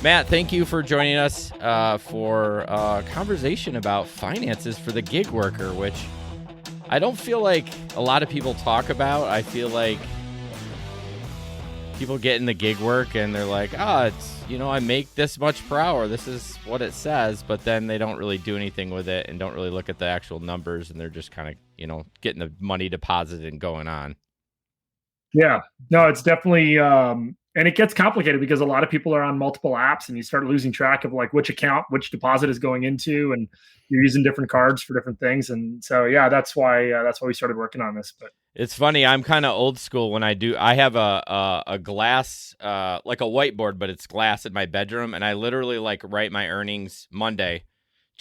Matt, thank you for joining us for a conversation about finances for the gig worker, which I don't feel like a lot of people talk about. I feel like people get in the gig work and they're like, it's, I make this much per hour. This is what it says. But then they don't really do anything with it and don't really look at the actual numbers. And they're just kind of, getting the money deposited and going on. Yeah, no, it's definitely, and it gets complicated because a lot of people are on multiple apps and you start losing track of like which account, which deposit is going into, and you're using different cards for different things. And so, yeah, that's why we started working on this. But it's funny. I'm kind of old school when I have a glass, like a whiteboard, but it's glass in my bedroom. And I literally like write my earnings Monday,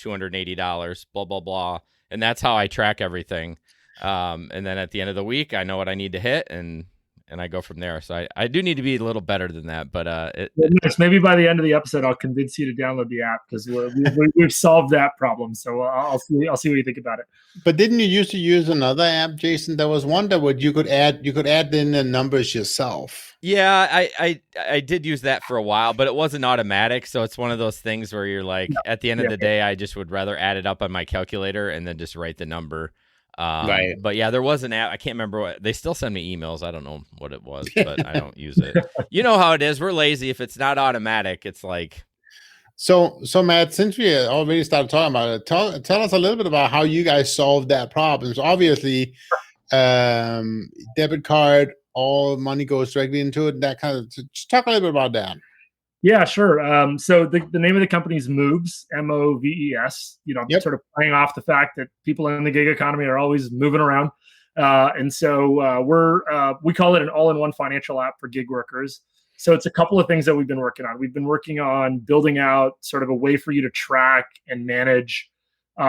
$280, blah, blah, blah. And that's how I track everything. And then at the end of the week, I know what I need to hit and I go from there. So I do need to be a little better than that, but maybe by the end of the episode, I'll convince you to download the app because we've solved that problem. So I'll see what you think about it. But didn't you used to use another app, Jason? There was one that you could add in the numbers yourself. Yeah, I did use that for a while, but it wasn't automatic. So it's one of those things where you're like, at the end of the day, I just would rather add it up on my calculator and then just write the number. Right. But yeah, there was an app. I can't remember what they still send me emails. I don't know what it was, but I don't use it. You know how it is. We're lazy. If it's not automatic, it's like. So Matt, since we already started talking about it, tell us a little bit about how you guys solved that problem. So obviously, debit card, all money goes directly into it. That kind of. Just talk a little bit about that. Yeah, sure. So the name of the company is Moves, Moves, sort of playing off the fact that people in the gig economy are always moving around. And so we call it an all-in-one financial app for gig workers. So it's a couple of things that we've been working on. We've been working on building out sort of a way for you to track and manage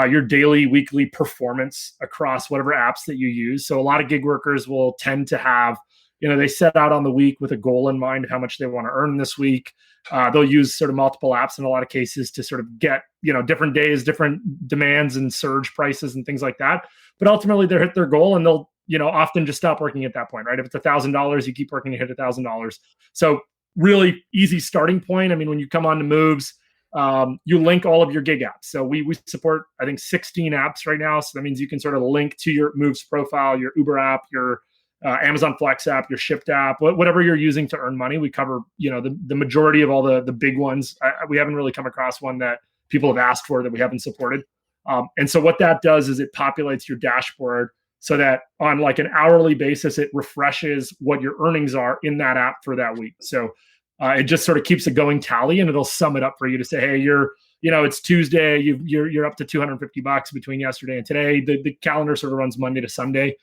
your daily, weekly performance across whatever apps that you use. So a lot of gig workers will tend to have, they set out on the week with a goal in mind of how much they want to earn this week. They'll use sort of multiple apps in a lot of cases to sort of get, different days, different demands and surge prices and things like that. But ultimately they hit their goal and they'll, often just stop working at that point, right? If it's $1,000, you keep working to hit $1,000. So really easy starting point. I mean, when you come on to Moves, you link all of your gig apps. So we support, I think, 16 apps right now. So that means you can sort of link to your Moves profile, your Uber app, your Amazon Flex app, your Shipped app, whatever you're using to earn money. We cover, the majority of all the big ones. We haven't really come across one that people have asked for that we haven't supported. And so what that does is it populates your dashboard so that on like an hourly basis, it refreshes what your earnings are in that app for that week. So it just sort of keeps a going tally and it'll sum it up for you to say, hey, it's Tuesday, you're up to $250 between yesterday and today. The calendar sort of runs Monday to Sunday.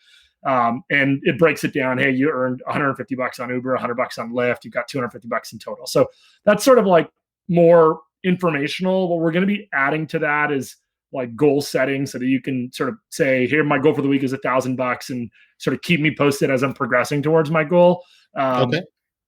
And it breaks it down. Hey, you earned $150 on Uber, $100 on Lyft. You've got $250 in total. So that's sort of like more informational. What we're going to be adding to that is like goal setting so that you can sort of say, here, my goal for the week is $1,000 and sort of keep me posted as I'm progressing towards my goal. Okay.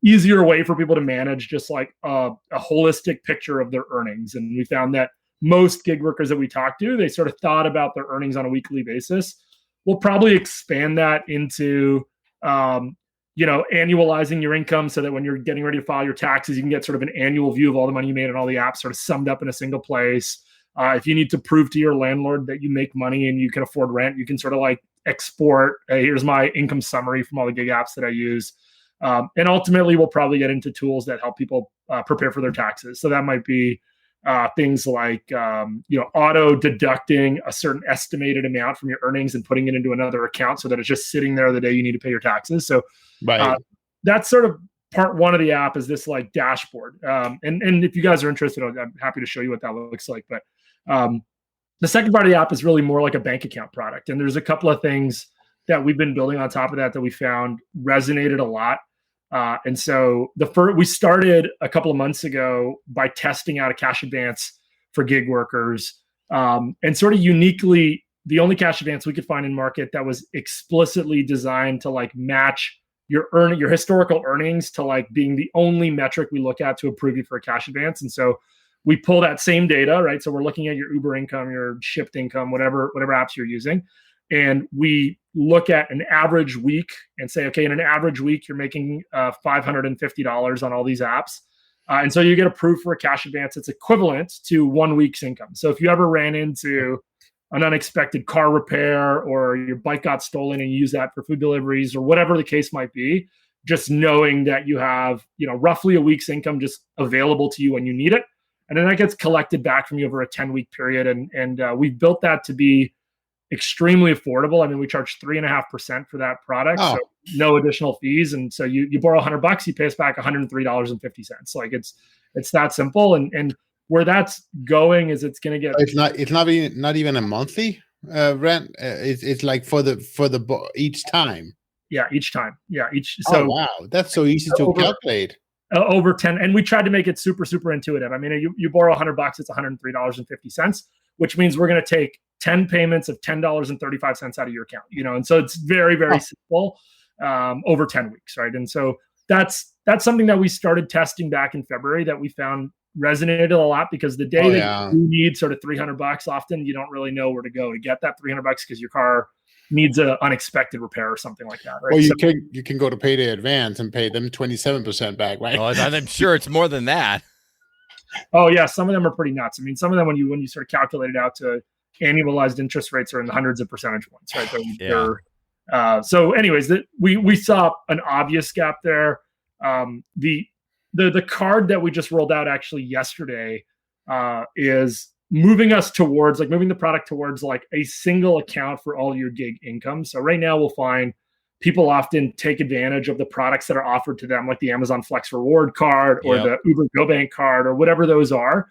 Easier way for people to manage just like a holistic picture of their earnings. And we found that most gig workers that we talked to, they sort of thought about their earnings on a weekly basis. We'll probably expand that into, annualizing your income so that when you're getting ready to file your taxes, you can get sort of an annual view of all the money you made and all the apps sort of summed up in a single place. If you need to prove to your landlord that you make money and you can afford rent, you can sort of like export, here's my income summary from all the gig apps that I use. And ultimately, we'll probably get into tools that help people prepare for their taxes. So that might be things like, auto deducting a certain estimated amount from your earnings and putting it into another account so that it's just sitting there the day you need to pay your taxes. So that's sort of part one of the app is this like dashboard. And if you guys are interested, I'm happy to show you what that looks like. But the second part of the app is really more like a bank account product. And there's a couple of things that we've been building on top of that we found resonated a lot. And so we started a couple of months ago by testing out a cash advance for gig workers, and sort of uniquely the only cash advance we could find in market that was explicitly designed to like match your historical earnings to like being the only metric we look at to approve you for a cash advance. And so we pull that same data, right? So we're looking at your Uber income, your Shipped income, whatever apps you're using. And we look at an average week and say, okay, in an average week, you're making $550 on all these apps. And so you get approved for a cash advance that's equivalent to 1 week's income. So if you ever ran into an unexpected car repair or your bike got stolen and you use that for food deliveries or whatever the case might be, just knowing that you have, roughly a week's income just available to you when you need it. And then that gets collected back from you over a 10-week period. And we've built that to be extremely affordable. I mean, we charge 3.5% for that product. Oh. So no additional fees. And so you borrow $100, you pay us back $103.50. Like it's that simple. And where that's going is it's going to get, it's not even a monthly rent. It's like for the each time. Yeah. Each time. Yeah. So wow. That's so easy to calculate. Over 10. And we tried to make it super, super intuitive. I mean, you borrow $100, it's $103.50, which means we're going to take 10 payments of $10.35 out of your account, and so it's very, very simple over 10 weeks. Right. And so that's something that we started testing back in February that we found resonated a lot, because the day that you need sort of $300, often you don't really know where to go to get that $300 because your car needs an unexpected repair or something like that. Right. Well, you can go to Payday Advance and pay them 27% back, right? Well, I'm sure it's more than that. Oh yeah, some of them are pretty nuts. I mean, some of them when you sort of calculate it out to annualized interest rates are in the hundreds of percentage points, right? So anyways, we saw an obvious gap there. The card that we just rolled out actually yesterday is moving the product towards like a single account for all your gig income. So right now we'll find people often take advantage of the products that are offered to them, like the Amazon Flex Reward card or the Uber GoBank card or whatever those are,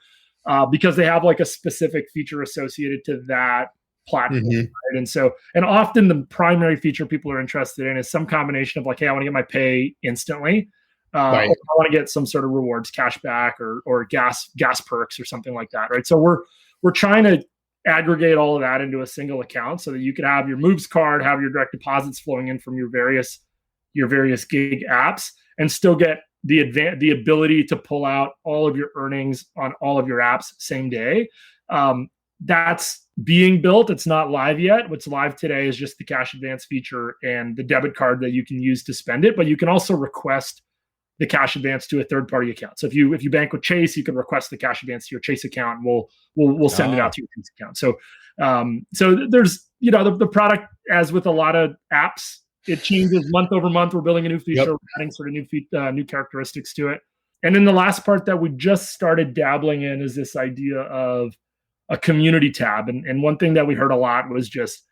because they have like a specific feature associated to that platform. Mm-hmm. Right? And often the primary feature people are interested in is some combination of like, hey, I want to get my pay instantly. Right. Or I want to get some sort of rewards, cash back or gas perks or something like that. Right. So we're trying to aggregate all of that into a single account so that you can have your Moves card, have your direct deposits flowing in from your various gig apps, and still get the ability to pull out all of your earnings on all of your apps same day. That's being built. It's not live yet. What's live today is just the cash advance feature and the debit card that you can use to spend it, but you can also request the cash advance to a third-party account. So if you bank with Chase, you can request the cash advance to your Chase account, and we'll send it out to your Chase account. So there's the product, as with a lot of apps, it changes month over month. We're building a new feature, we're adding sort of new characteristics to it. And then the last part that we just started dabbling in is this idea of a community tab. And one thing that we heard a lot was just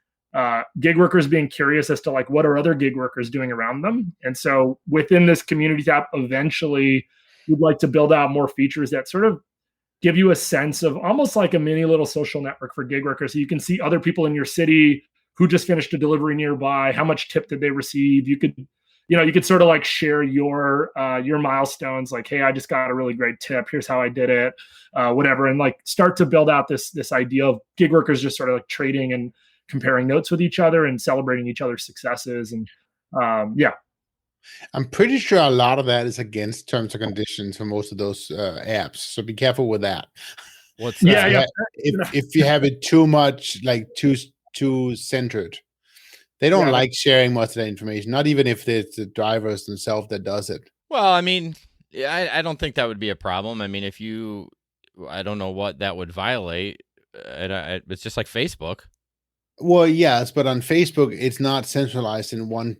gig workers being curious as to like, what are other gig workers doing around them? And so within this community tab, eventually we'd like to build out more features that sort of give you a sense of almost like a mini little social network for gig workers. So you can see other people in your city who just finished a delivery nearby. How much tip did they receive? You could sort of like share your milestones, like, hey, I just got a really great tip. Here's how I did it, whatever. And like start to build out this idea of gig workers just sort of like trading and comparing notes with each other and celebrating each other's successes. And I'm pretty sure a lot of that is against terms and conditions for most of those apps. So be careful with that. What's that? Yeah. If you have it too much, like too centered, they don't like sharing much of that information. Not even if it's the drivers themselves that does it. Well, I mean, I don't think that would be a problem. I mean, I don't know what that would violate. It's just like Facebook. Well, yes, but on Facebook, it's not centralized in one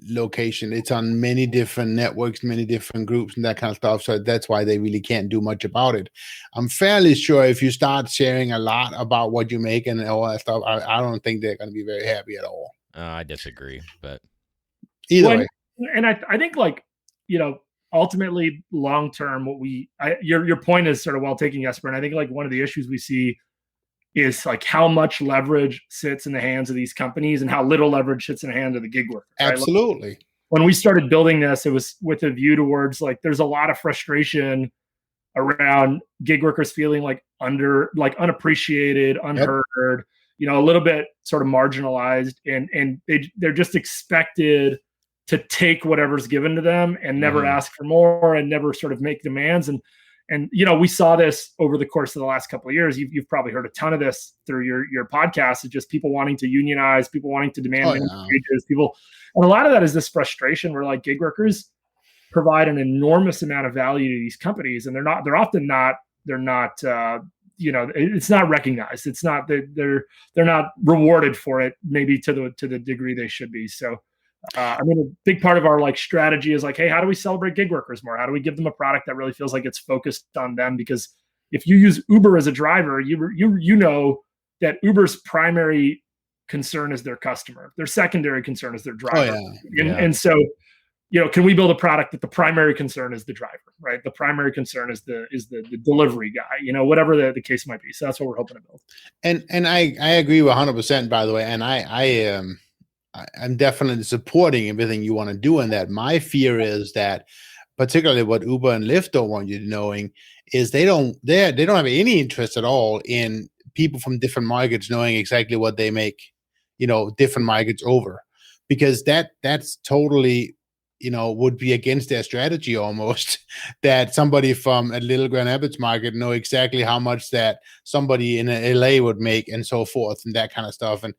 location. It's on many different networks, many different groups and that kind of stuff. So that's why they really can't do much about it. I'm fairly sure if you start sharing a lot about what you make and all that stuff, I don't think they're going to be very happy at all. I disagree, but either way. And I think ultimately long term, your point is sort of well taken, Jesper. And I think like one of the issues we see is like how much leverage sits in the hands of these companies and how little leverage sits in the hands of the gig worker. Right? Absolutely. Like, when we started building this, it was with a view towards like, there's a lot of frustration around gig workers feeling like unappreciated, unheard, a little bit sort of marginalized, and they're just expected to take whatever's given to them and never ask for more and never sort of make demands. And we saw this over the course of the last couple of years. You've probably heard a ton of this through your podcast. It's just people wanting to unionize, people wanting to demand minimum wages, and a lot of that is this frustration where like gig workers, provide an enormous amount of value to these companies, and they're often not it's not recognized. It's not they're not rewarded for it, maybe to the degree they should be. So a big part of our like strategy is like, hey, how do we celebrate gig workers more? How do we give them a product that really feels like it's focused on them? Because if you use Uber as a driver, you know that Uber's primary concern is their customer. Their secondary concern is their driver. Oh, yeah. And so, can we build a product that the primary concern is the driver, right? The primary concern is the delivery guy, whatever the case might be. So that's what we're hoping to build. And I agree with 100%, by the way. And I'm definitely supporting everything you want to do in that. My fear is that, particularly what Uber and Lyft don't want you knowing, is they don't have any interest at all in people from different markets knowing exactly what they make, different markets over, because that's totally, would be against their strategy almost, that somebody from a little Grand Rapids market know exactly how much that somebody in LA would make and so forth and that kind of stuff. And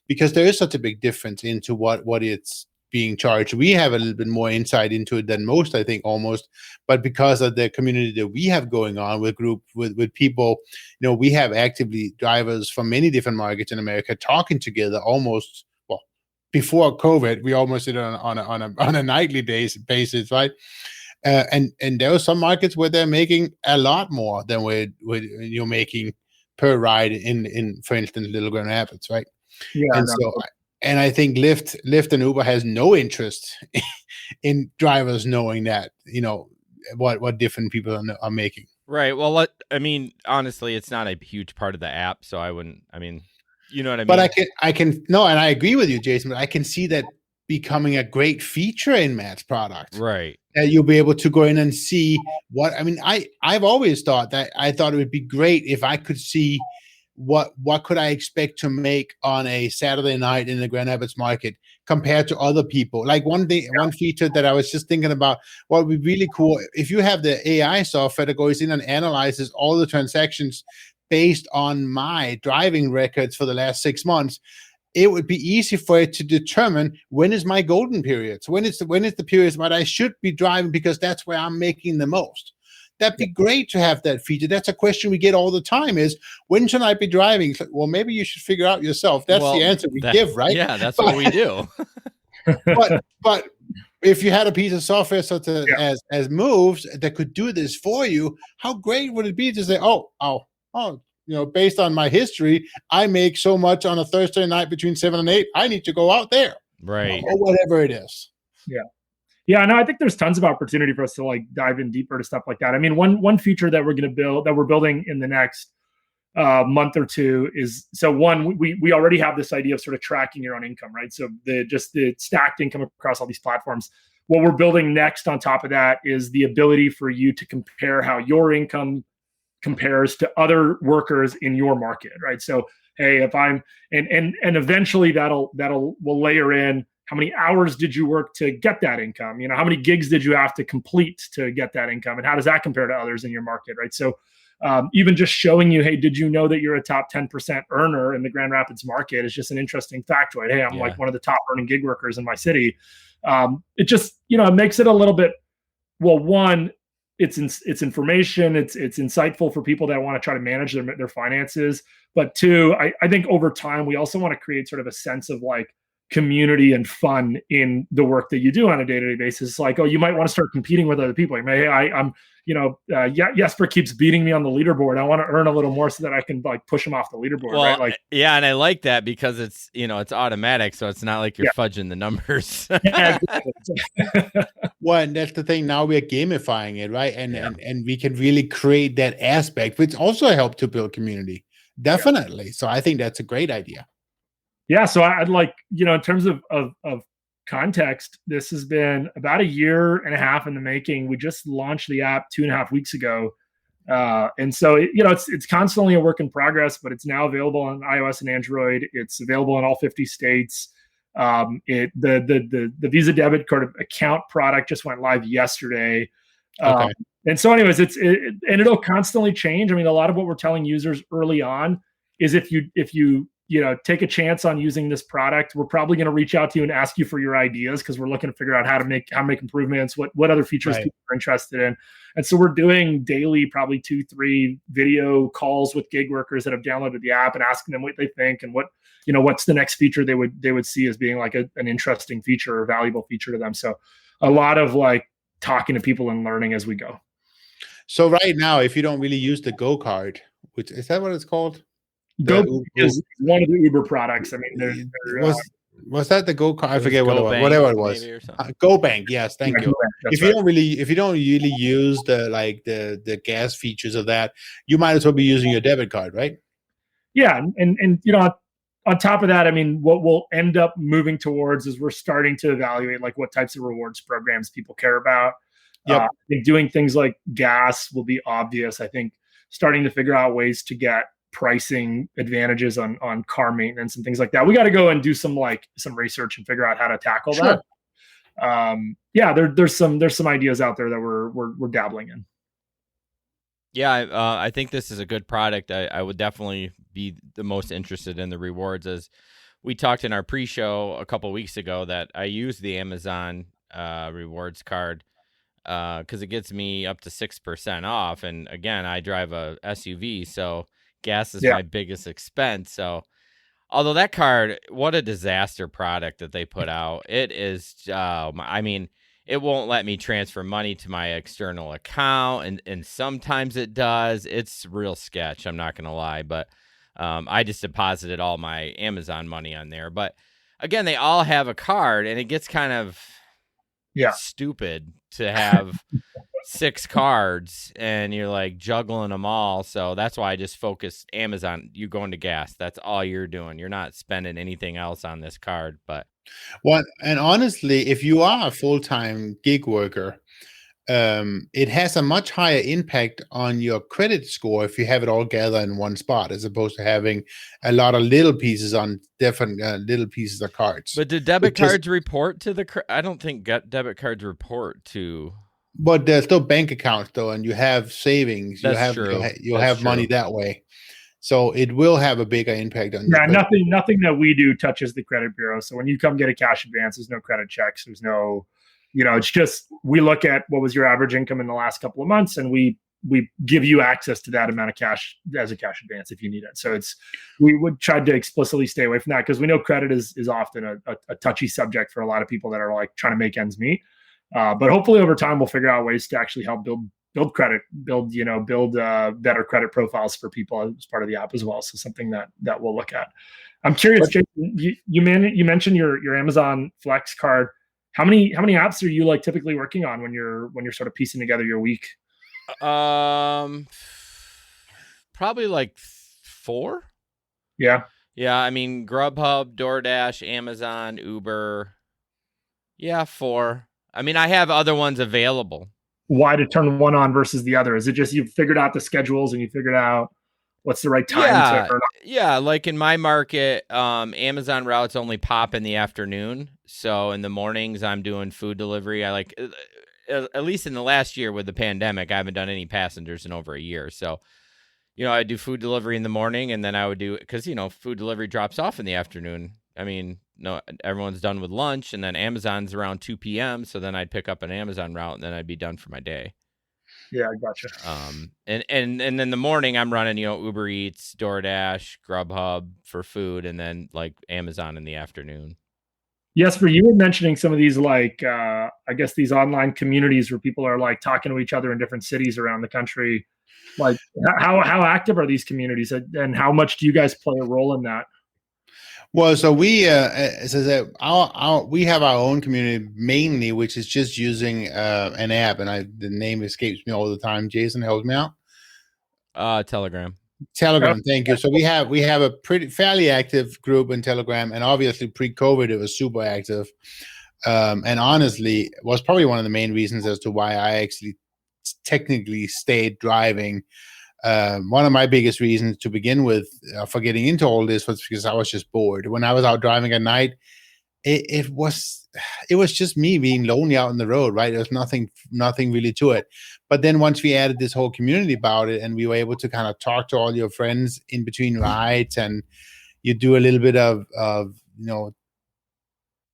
because there is such a big difference into what it's being charged. We have a little bit more insight into it than most, I think, almost. But because of the community that we have going on with people, we have actively drivers from many different markets in America talking together almost. Well, before COVID, we almost did it on a nightly basis, right? And there are some markets where they're making a lot more than what you're making per ride in for instance, Little Grand Rapids, right? Yeah, and I think Lyft and Uber has no interest in drivers knowing that, what different people are making. Right. Well, honestly, it's not a huge part of the app, so I wouldn't. You know what I mean? But I can no, and I agree with you, Jason. But I can see that becoming a great feature in Matt's product. Right. That you'll be able to go in and see what. I've always thought that it would be great if I could see what could I expect to make on a Saturday night in the Grand Rapids market compared to other people. Like one feature that I was just thinking about, what would be really cool if you have the AI software that goes in and analyzes all the transactions based on my driving records for the last 6 months. It would be easy for it to determine when is my golden period. So when is the periods when I should be driving, because that's where I'm making the most. That'd be great to have that feature. That's a question we get all the time is, when should I be driving? Well, maybe you should figure out yourself. That's the answer we give, right? Yeah, that's what we do. but if you had a piece of software such as Moves that could do this for you, how great would it be to say, based on my history, I make so much on a Thursday night between 7 and 8. I need to go out there. Right. Or whatever it is. Yeah. Yeah, no, I think there's tons of opportunity for us to like dive in deeper to stuff like that. One feature that we're building in the next month or two is, so one, we already have this idea of sort of tracking your own income, right? So the stacked income across all these platforms. What we're building next on top of that is the ability for you to compare how your income compares to other workers in your market, right? So, hey, if I'm and eventually we'll layer in, how many hours did you work to get that income? How many gigs did you have to complete to get that income? And how does that compare to others in your market, right? So even just showing you, hey, did you know that you're a top 10% earner in the Grand Rapids market is just an interesting factoid. Hey, I'm like one of the top earning gig workers in my city. It just, it makes it a little bit, well, one, it's information, it's insightful for people that want to try to manage their finances. But two, I think over time, we also want to create sort of a sense of like community and fun in the work that you do on a day-to-day basis. Like, you might want to start competing with other people. Like, hey, I'm Jesper keeps beating me on the leaderboard. I want to earn a little more so that I can like push him off the leaderboard. Well, right? Like, yeah, and I like that because it's it's automatic, so it's not like you're fudging the numbers. Yeah, exactly. Well, and that's the thing. Now we're gamifying it, right? And we can really create that aspect, which also help to build community. Definitely. Yeah. So I think that's a great idea. Yeah, so I'd like, in terms of context, this has been about 1.5 years in the making. We just launched the app 2.5 weeks ago. And so, it's constantly a work in progress, but it's now available on iOS and Android. It's available in all 50 states. The Visa debit card account product just went live yesterday. Okay. And so anyways, and it'll constantly change. A lot of what we're telling users early on is if you take a chance on using this product. We're probably going to reach out to you and ask you for your ideas because we're looking to figure out how to make improvements, what other features people are interested in. And so we're doing daily, probably 2-3 video calls with gig workers that have downloaded the app and asking them what they think and what's the next feature they would see as being like an interesting feature or valuable feature to them. So a lot of like talking to people and learning as we go. So right now, if you don't really use the Go card, which is that what it's called? Go is one of the Uber products. I mean, was that the Go card? I forget what it was. Whatever it was. Go Bank. Yes, thank you. If you don't really use the gas features of that, you might as well be using your debit card, right? Yeah, and on top of that, I mean, what we'll end up moving towards is we're starting to evaluate like what types of rewards programs people care about. Yep. I think doing things like gas will be obvious. I think starting to figure out ways to get pricing advantages on car maintenance and things like that. We got to go and do some research and figure out how to tackle that. There's some ideas out there that we're dabbling in. Yeah, I think this is a good product. I would definitely be the most interested in the rewards. As we talked in our pre-show a couple of weeks ago, that I use the Amazon rewards card because it gets me up to 6% off. And again, I drive a SUV, so gas is my biggest expense. So although that card, what a disaster product that they put out. It is, I mean, it won't let me transfer money to my external account, and sometimes it does. It's real sketch, I'm not going to lie, but I just deposited all my Amazon money on there. But again, they all have a card, and it gets kind of stupid to have 6 cards, and you're like juggling them all. So that's why I just focus Amazon. You go into gas, that's all you're doing. You're not spending anything else on this card. But and honestly, if you are a full-time gig worker, it has a much higher impact on your credit score if you have it all gathered in one spot, as opposed to having a lot of little pieces on different little pieces of cards. But do debit cards report to the? I don't think debit cards report to. But there's still bank accounts though, and you have savings. That's true. You'll have money that way. So it will have a bigger impact on you. Yeah, nothing that we do touches the credit bureau. So when you come get a cash advance, there's no credit checks. There's no, it's just we look at what was your average income in the last couple of months, and we give you access to that amount of cash as a cash advance if you need it. So we would try to explicitly stay away from that because we know credit is often a touchy subject for a lot of people that are like trying to make ends meet. But hopefully over time we'll figure out ways to actually help build credit, build better credit profiles for people as part of the app as well. So something that we'll look at. I'm curious, Jason, you mentioned your Amazon Flex card. How many apps are you like typically working on when you're sort of piecing together your week? Probably like 4. Yeah. Yeah, I mean Grubhub, DoorDash, Amazon, Uber. Yeah, 4. I mean, I have other ones available. Why to turn one on versus the other? Is it just you've figured out the schedules and you figured out what's the right time? Yeah, like in my market, Amazon routes only pop in the afternoon. So in the mornings, I'm doing food delivery. I like, at least in the last year with the pandemic, I haven't done any passengers in over a year. So, I do food delivery in the morning, and then I would do, because, food delivery drops off in the afternoon. I mean, no, everyone's done with lunch, and then Amazon's around 2 p.m. So then I'd pick up an Amazon route, and then I'd be done for my day. Yeah, I gotcha. And then the morning I'm running, Uber Eats, DoorDash, Grubhub for food, and then like Amazon in the afternoon. Jesper, you were mentioning some of these like I guess these online communities where people are like talking to each other in different cities around the country. Like how active are these communities, and how much do you guys play a role in that? Well, so we we have our own community mainly, which is just using an app, and the name escapes me all the time. Jason, help me out. Telegram. Thank you. So we have a fairly active group in Telegram, and obviously pre-COVID it was super active, and honestly was probably one of the main reasons as to why I actually technically stayed driving. One of my biggest reasons to begin with for getting into all this was because I was just bored. When I was out driving at night, it was just me being lonely out on the road, right? There was nothing really to it. But then once we added this whole community about it, and we were able to kind of talk to all your friends in between rides, and You do a little bit of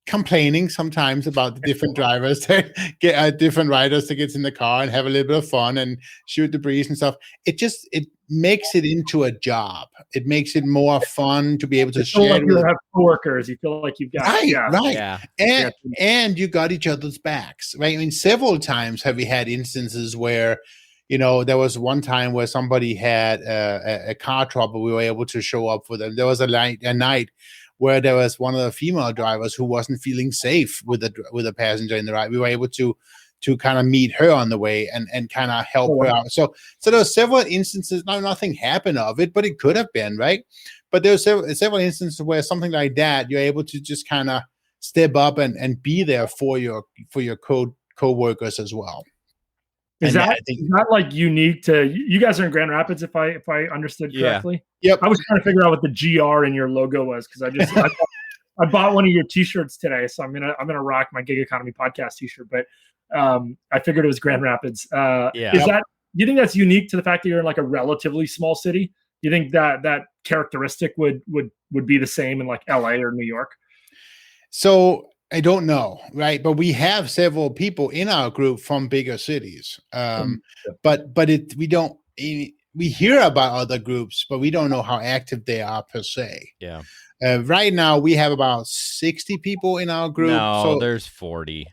complaining sometimes about the different drivers to get different riders to get in the car and have a little bit of fun and shoot the breeze and stuff. It makes it into a job. It makes it more fun to be able to share. Like you have coworkers. You feel like you've got right. And you got each other's backs, right? I mean, several times have we had instances where, there was one time where somebody had a car trouble. We were able to show up for them. There was a night where there was one of the female drivers who wasn't feeling safe with a passenger in the ride. We were able to kind of meet her on the way and kind of help her out. So there were several instances. Now, nothing happened of it, but it could have been, right? But there were several instances where something like that, you're able to just kind of step up and be there for your co-workers as well. Is that like unique to you guys are in Grand Rapids, if I understood correctly? Yeah. Yep. I was trying to figure out what the GR in your logo was because I bought one of your T-shirts today, so I'm gonna rock my Gig Economy podcast T-shirt. But I figured it was Grand Rapids. Do you think that's unique to the fact that you're in like a relatively small city? Do you think that characteristic would be the same in like LA or New York? So I don't know, right? But we have several people in our group from bigger cities. But we hear about other groups, but we don't know how active they are per se. Yeah. Right now we have about 60 people in our group. No, there's 40.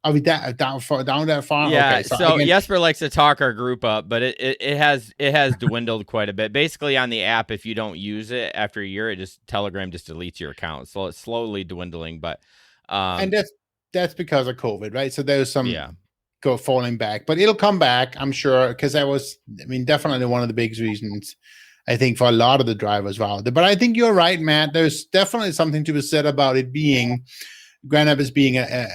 Are we down that far? Yeah. Okay, so Jesper likes to talk our group up, but it has dwindled quite a bit. Basically, on the app, if you don't use it after a year, Telegram just deletes your account. So it's slowly dwindling, but. And that's because of COVID, right? So there's some falling back, but it'll come back, I'm sure, because definitely one of the big reasons I think for a lot of the drivers out there. But I think you're right, Matt. There's definitely something to be said about it being Grand Rapids being a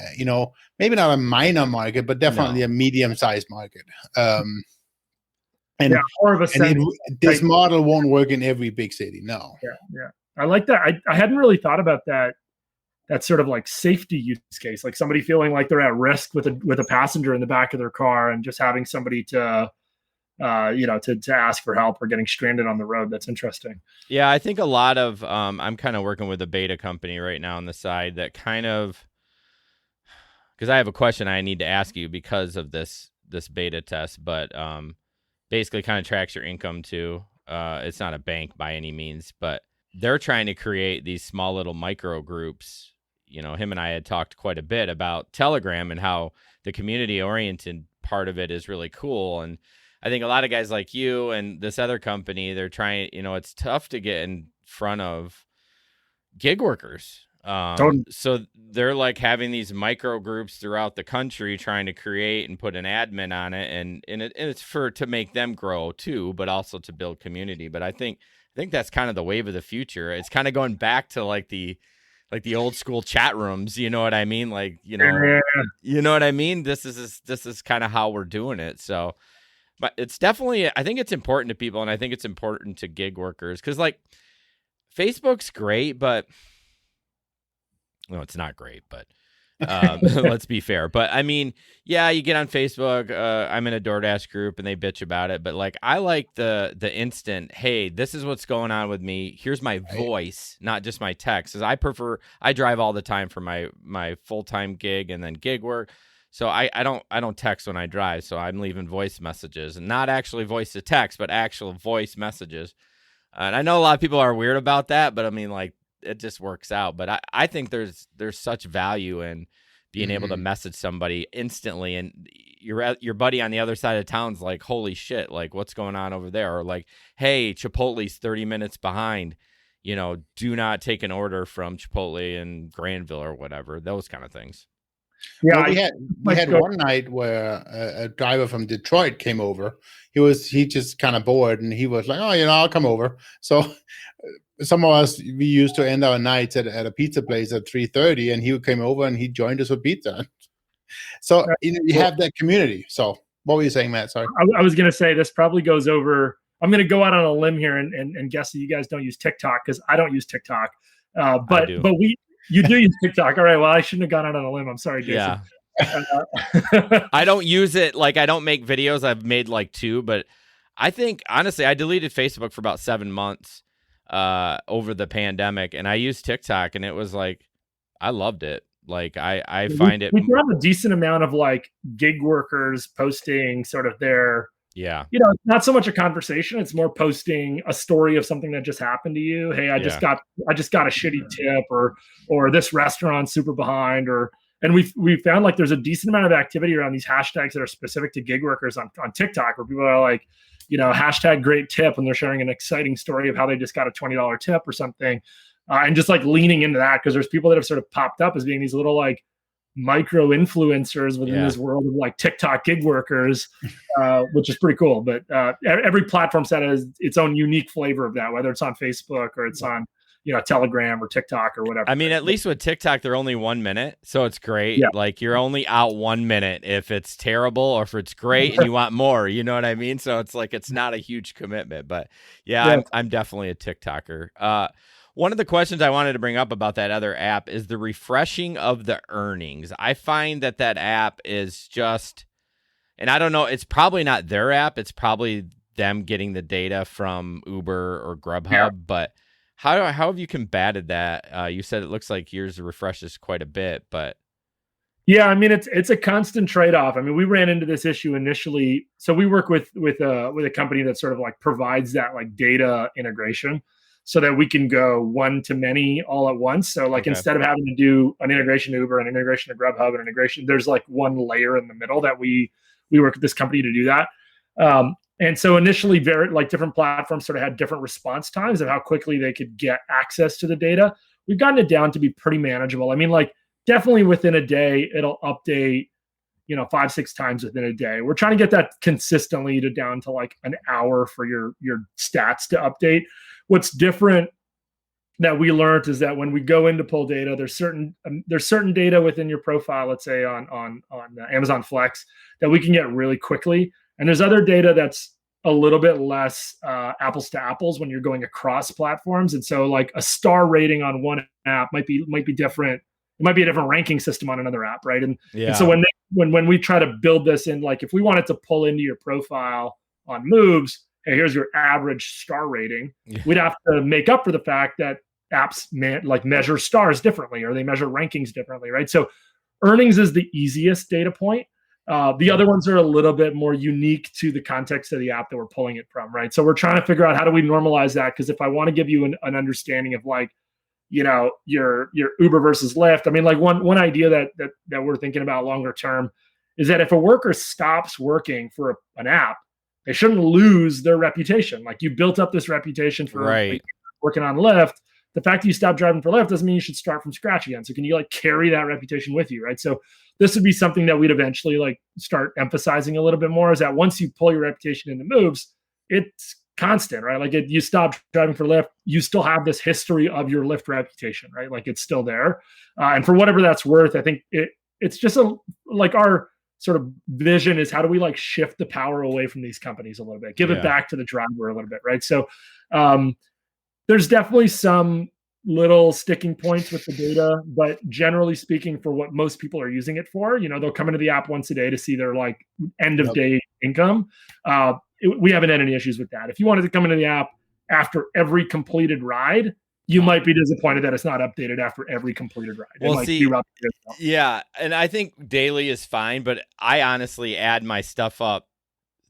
maybe not a minor market, but definitely a medium-sized market. More of a sense. This model won't work in every big city. No. Yeah. I like that. I hadn't really thought about that sort of like safety use case, like somebody feeling like they're at risk with a passenger in the back of their car and just having somebody to ask for help or getting stranded on the road. That's interesting. Yeah. I think a lot of, I'm kind of working with a beta company right now on the side that kind of, because I have a question I need to ask you because of this beta test, but basically kind of tracks your income too. It's not a bank by any means, but they're trying to create these small little micro groups. Him and I had talked quite a bit about Telegram and how the community oriented part of it is really cool. And I think a lot of guys like you and this other company, they're trying, it's tough to get in front of gig workers. So they're like having these micro groups throughout the country trying to create and put an admin on it. And it's to make them grow too, but also to build community. But I think that's kind of the wave of the future. It's kind of going back to like the old school chat rooms. You know what I mean? Like, you know what I mean? This is kind of how we're doing it. So, but it's definitely, I think it's important to people. And I think it's important to gig workers. Cause like Facebook's great, but no, it's not great, but let's be fair. But I mean, yeah, you get on Facebook. I'm in a DoorDash group and they bitch about it. But like, I like the instant, hey, this is what's going on with me. Here's my voice, not just my text. Because I drive all the time for my full-time gig and then gig work. So I don't text when I drive. So I'm leaving voice messages, and not actually voice to text, but actual voice messages. And I know a lot of people are weird about that, but I mean, like, it just works out. But I think there's such value in being able to message somebody instantly, and your buddy on the other side of town's like, holy shit, like what's going on over there? Or like, hey, Chipotle's 30 minutes behind, do not take an order from Chipotle in Granville or whatever, those kind of things. Yeah, well, we had one night where a driver from Detroit came over. He just kind of bored, and he was like, oh, I'll come over. So some of us, we used to end our nights at a pizza place at 3:30, and he came over and he joined us with pizza. So you have that community. So what were you saying, Matt? Sorry. I was going to say this probably goes over. I'm going to go out on a limb here and guess that you guys don't use TikTok, because I don't use TikTok. But you do use TikTok. All right. Well, I shouldn't have gone out on a limb. I'm sorry, Jason. Yeah. I don't use it. Like, I don't make videos. I've made like 2, but I think honestly, I deleted Facebook for about 7 months. over the pandemic, and I used TikTok, and it was like I loved it. Like I find it. We have a decent amount of like gig workers posting sort of their, Yeah. It's not so much a conversation. It's more posting a story of something that just happened to you. Hey, I just got a shitty tip, or this restaurant's super behind, and we found like there's a decent amount of activity around these hashtags that are specific to gig workers on TikTok, where people are like, hashtag great tip, and they're sharing an exciting story of how they just got a $20 tip or something. And just like leaning into that, because there's people that have sort of popped up as being these little like micro influencers within this world of like TikTok gig workers, which is pretty cool. But every platform set has its own unique flavor of that, whether it's on Facebook or it's on Telegram or TikTok or whatever. I mean, at least with TikTok, they're only 1 minute, so it's great. Yeah. Like you're only out 1 minute if it's terrible or if it's great and you want more. You know what I mean? So it's like it's not a huge commitment. But yeah. I'm definitely a TikToker. One of the questions I wanted to bring up about that other app is the refreshing of the earnings. I find that app is just, and I don't know, it's probably not their app. It's probably them getting the data from Uber or Grubhub. But how have you combated that? You said it looks like yours refreshes quite a bit, but. Yeah, I mean, it's a constant trade-off. I mean, we ran into this issue initially. So we work with a company that sort of like provides that like data integration, so that we can go one to many all at once. So like instead of having to do an integration to Uber, an integration to Grubhub, an integration, there's like one layer in the middle that we work with this company to do that. And so initially, very like different platforms sort of had different response times of how quickly they could get access to the data. We've gotten it down to be pretty manageable. I mean, like definitely within a day, it'll update 5-6 times within a day. We're trying to get that consistently down to like an hour for your stats to update. What's different that we learned is that when we go in to pull data, there's certain data within your profile, let's say on Amazon Flex, that we can get really quickly, and there's other data that's a little bit less apples to apples when you're going across platforms. And so, like a star rating on one app might be different. It might be a different ranking system on another app, right? And so when we try to build this in, like if we wanted to pull into your profile on Moves, hey, here's your average star rating. We'd have to make up for the fact that apps measure stars differently, or they measure rankings differently, right? So earnings is the easiest data point. The other ones are a little bit more unique to the context of the app that we're pulling it from, right? So we're trying to figure out how do we normalize that, because if I want to give you an understanding of like, your Uber versus Lyft, I mean, like one idea that we're thinking about longer term is that if a worker stops working for an app, they shouldn't lose their reputation. Like you built up this reputation for working on Lyft. The fact that you stop driving for Lyft doesn't mean you should start from scratch again. So can you like carry that reputation with you, right? So this would be something that we'd eventually like start emphasizing a little bit more, is that once you pull your reputation into Moves, it's constant, right? Like you stop driving for Lyft, you still have this history of your Lyft reputation, right? Like it's still there. And for whatever that's worth, I think it's just like our sort of vision is how do we like shift the power away from these companies a little bit, give it back to the driver a little bit, right? So there's definitely some little sticking points with the data, but generally speaking, for what most people are using it for, they'll come into the app once a day to see their like end of day income. We haven't had any issues with that. If you wanted to come into the app after every completed ride, you might be disappointed that it's not updated after every completed ride. Well, yeah, and I think daily is fine, but I honestly add my stuff up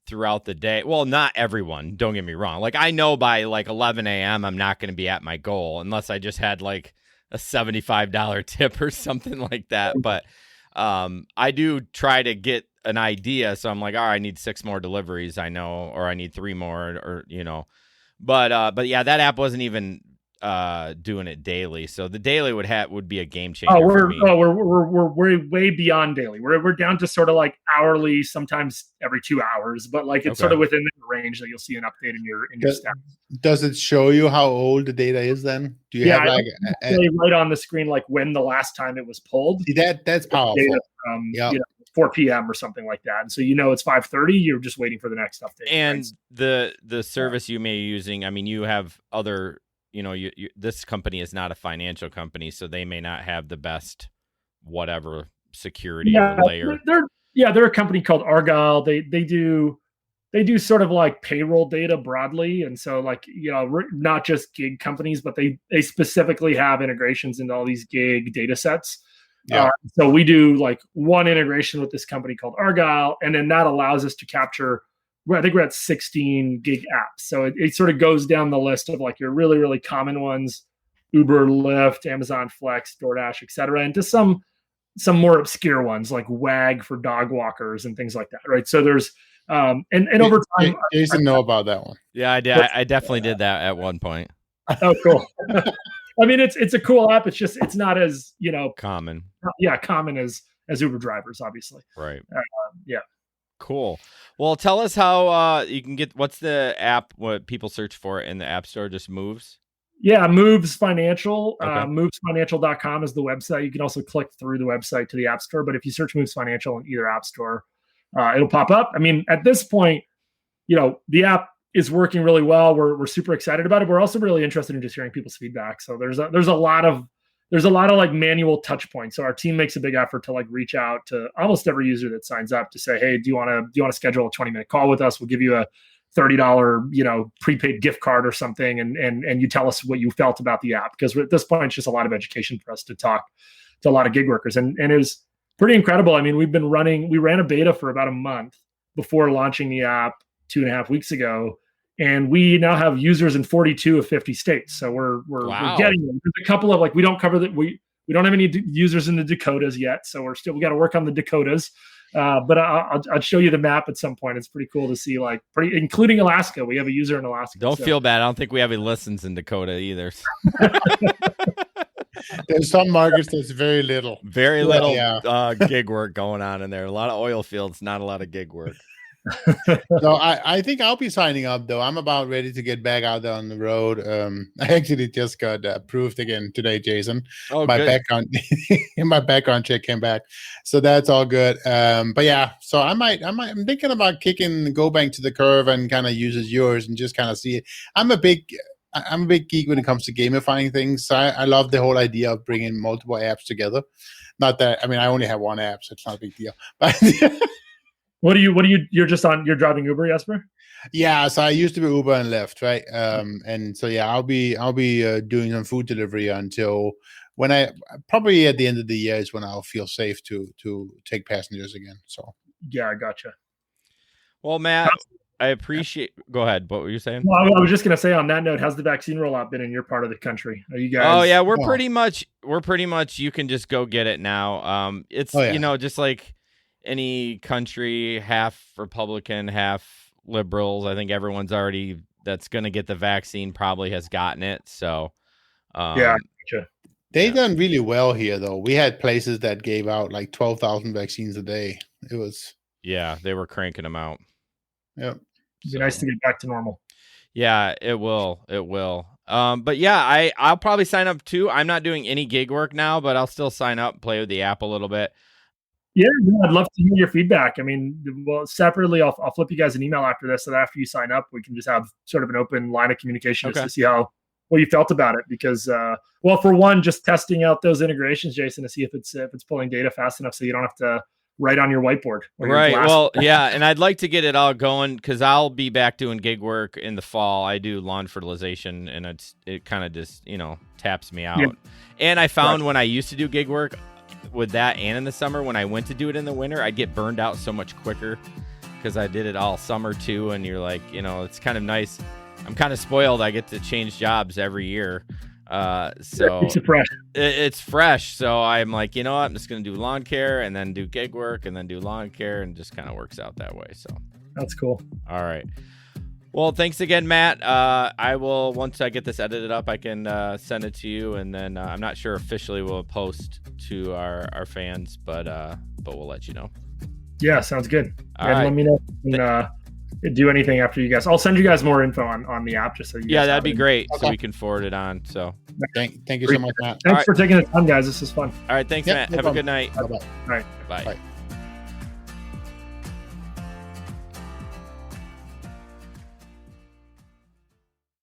throughout the day. Well, not everyone, don't get me wrong. Like I know by like 11 a.m. I'm not going to be at my goal unless I just had like a $75 tip or something like that. But I do try to get an idea. So I'm like, all right, I need 6 more deliveries, I know, or I need 3 more, or But yeah, that app wasn't even doing it daily, so the daily would be a game changer. We're way beyond daily. We're down to sort of like hourly, sometimes every 2 hours, but like it's sort of within the range that you'll see an update in your stats. Does it show you how old the data is then? Do you have like right on the screen like when the last time it was pulled? See, that's powerful. Data from 4 p.m. or something like that, and so it's 5:30. You're just waiting for the next update. And right? the service you may be using, I mean, you have other. This company is not a financial company, so they may not have the best whatever security or layer. They're a company called Argyle. They do they do sort of like payroll data broadly. And so like, not just gig companies, but they specifically have integrations into all these gig data sets. Yeah. So we do like one integration with this company called Argyle, and then that allows us to capture, I think we're at 16 gig apps. So it sort of goes down the list of like your really, really common ones, Uber, Lyft, Amazon Flex, DoorDash, et cetera, and to some more obscure ones like WAG for dog walkers and things like that, right? So there's and over time, Jason know about that one. Yeah, I did. I definitely did that at one point. Oh, cool. I mean, it's a cool app. It's just it's not as common. Yeah, common as Uber drivers, obviously. Right. Yeah. Cool. Well, tell us how you can get. What's the app? What people search for in the App Store? Just Moves. Yeah, Moves Financial. Okay. Movesfinancial.com is the website. You can also click through the website to the App Store. But if you search Moves Financial in either App Store, it'll pop up. I mean, at this point, the app is working really well. We're super excited about it. We're also really interested in just hearing people's feedback. So there's a lot of like manual touch points. So our team makes a big effort to like reach out to almost every user that signs up to say, hey, do you want to schedule a 20-minute call with us? We'll give you a $30 prepaid gift card or something, and you tell us what you felt about the app, because at this point it's just a lot of education for us to talk to a lot of gig workers, and it was pretty incredible. I mean, we ran a beta for about a month before launching the app 2.5 weeks ago, and we now have users in 42 of 50 states. So we're getting them. There's a couple of like we don't have any users in the Dakotas yet, so we got to work on the Dakotas. But I'll show you the map at some point. It's pretty cool to see, like, including Alaska. We have a user in Alaska. Don't feel bad. I don't think we have any listens in Dakota either. There's some markets that's very little. Very little gig work going on in there. A lot of oil fields, not a lot of gig work. So I think I'll be signing up, though. I'm about ready to get back out there on the road. I actually just got approved again today, Jason. Oh, my good. background check came back, so that's all good. But yeah, so I'm thinking about go back to the curve and kind of use yours and just kind of see it. I'm a big geek when it comes to gamifying things. So I love the whole idea of bringing multiple apps together. Not that, I mean, I only have one app, so it's not a big deal. But you're driving Uber, Jesper? Yeah, so I used to be Uber and Lyft, right? And so yeah, I'll be doing some food delivery until probably at the end of the year is when I'll feel safe to take passengers again. So yeah, I gotcha. Well, Matt, I appreciate. Go ahead. What were you saying? Well, I was just gonna say on that note, how's the vaccine rollout been in your part of the country? Are you guys? Oh yeah, we're pretty much. You can just go get it now. It's just like any country, half Republican, half liberals. I think everyone's already that's going to get the vaccine probably has gotten it. So, yeah, gotcha. They've done really well here, though. We had places that gave out like 12,000 vaccines a day. It was they were cranking them out. Yep. It'd be nice to get back to normal. Yeah, it will. It will. But yeah, I'll probably sign up too. I'm not doing any gig work now, but I'll still sign up, play with the app a little bit. Yeah, I'd love to hear your feedback. I mean, well, separately, I'll flip you guys an email after this, so that after you sign up, we can just have sort of an open line of communication just to see what you felt about it. Because, well, for one, just testing out those integrations, Jason, to see if it's pulling data fast enough, so you don't have to write on your whiteboard. Right. Well, yeah, and I'd like to get it all going because I'll be back doing gig work in the fall. I do lawn fertilization, and it kind of just taps me out. Yeah. And I found when I used to do gig work with that and in the summer, when I went to do it in the winter, I'd get burned out so much quicker because I did it all summer too. And you're like, it's kind of nice. I'm kind of spoiled. I get to change jobs every year. So it's fresh. So I'm like, I'm just going to do lawn care and then do gig work and then do lawn care, and just kind of works out that way. So that's cool. All right. Well, thanks again, Matt. I will, once I get this edited up, I can send it to you, and then I'm not sure officially we'll post to our fans, but we'll let you know. Yeah, sounds good. Let me know if you can do anything after you guys. I'll send you guys more info on the app just so you guys that'd be great. Okay. So we can forward it on. So thank you so much, Matt. Thanks for taking the time, guys. This is fun. All right, thanks, Matt. Have a good night. Bye-bye. All right. Bye.